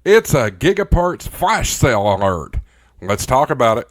It's a Gigaparts flash sale alert. Let's talk about it.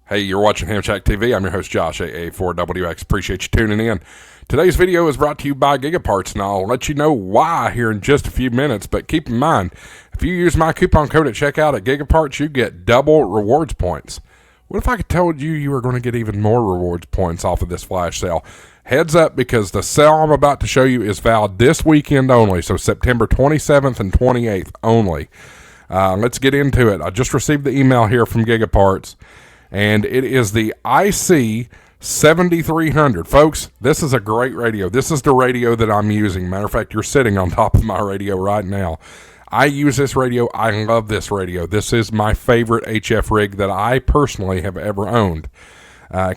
Hey, you're watching HamShackTV. I'm your host, Josh, AA4WX. Appreciate you tuning in. Today's video is brought to you by Gigaparts, and I'll let you know why here in just a few minutes. But keep in mind, if you use my coupon code at checkout at Gigaparts, you get double rewards points. What if I told you you were going to get even more rewards points off of this flash sale? Heads up, because the sale I'm about to show you is valid this weekend only, so September 27th and 28th only. Let's get into it. I just received the email here from Gigaparts, and it is the IC-7300. Folks, this is a great radio. This is the radio that I'm using. Matter of fact, you're sitting on top of my radio right now. I use this radio. I love this radio. This is my favorite HF rig that I personally have ever owned.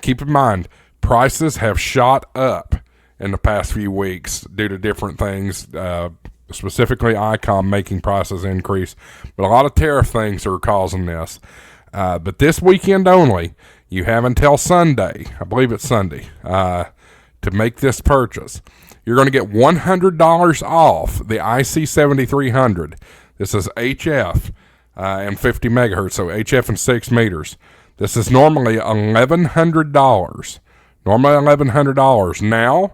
Keep in mind, prices have shot up in the past few weeks due to different things, specifically Icom making prices increase. But a lot of tariff things are causing this. But this weekend only, you have until Sunday, I believe it's Sunday, to make this purchase. You're going to get $100 off the IC-7300. This is HF and 50 megahertz, so HF and 6 meters. This is normally $1,100. Normally $1,100. Now,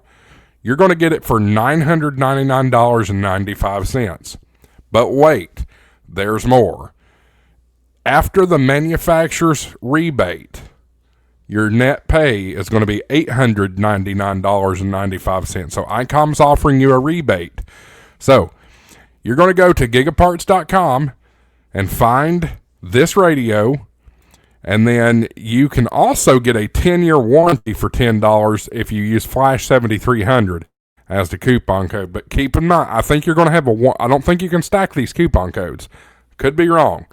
you're going to get it for $999.95. But wait, there's more. After the manufacturer's rebate, your net pay is going to be $899.95. So Icom's offering you a rebate. So you're going to go to gigaparts.com and find this radio, and then you can also get a 10-year warranty for $10 if you use Flash 7300 as the coupon code. But keep in mind, I think you're going to have I don't think you can stack these coupon codes. Could be wrong.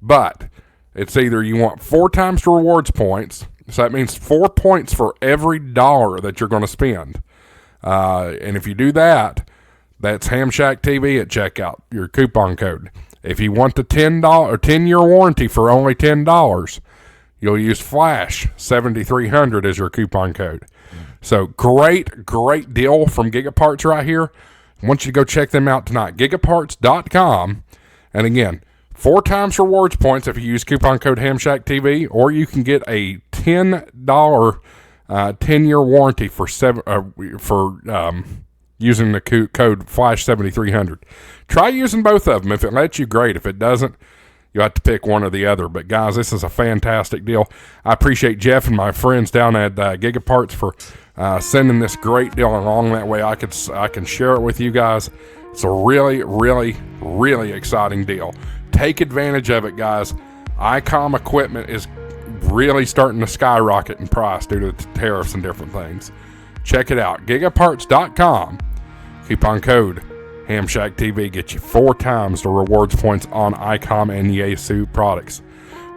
But it's either you want 4 times the rewards points, so that means 4 points for every dollar that you're going to spend. And if you do that, that's HamShackTV at checkout, your coupon code. If you want the $10-year warranty for only $10, you'll use Flash 7300 as your coupon code. So great deal from Gigaparts right here. I want you to go check them out tonight. Gigaparts.com. And again, 4 times rewards points if you use coupon code HamShackTV, or you can get a $10 10-year warranty for using the code Flash7300. Try using both of them. If it lets you, great. If it doesn't, you'll have to pick one or the other. But guys, this is a fantastic deal. I appreciate Jeff and my friends down at Gigaparts for sending this great deal along. That way I can share it with you guys. It's a really exciting deal. Take advantage of it, guys. Icom equipment is really starting to skyrocket in price due to tariffs and different things. Check it out. Gigaparts.com. Coupon code HamShackTV gets you 4 times the rewards points on Icom and Yaesu products.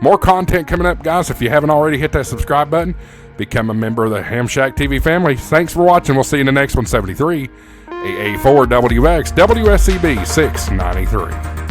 More content coming up, guys. If you haven't already, hit that subscribe button. Become a member of the HamShackTV family. Thanks for watching. We'll see you in the next one. 73 AA4WX WSCB 693.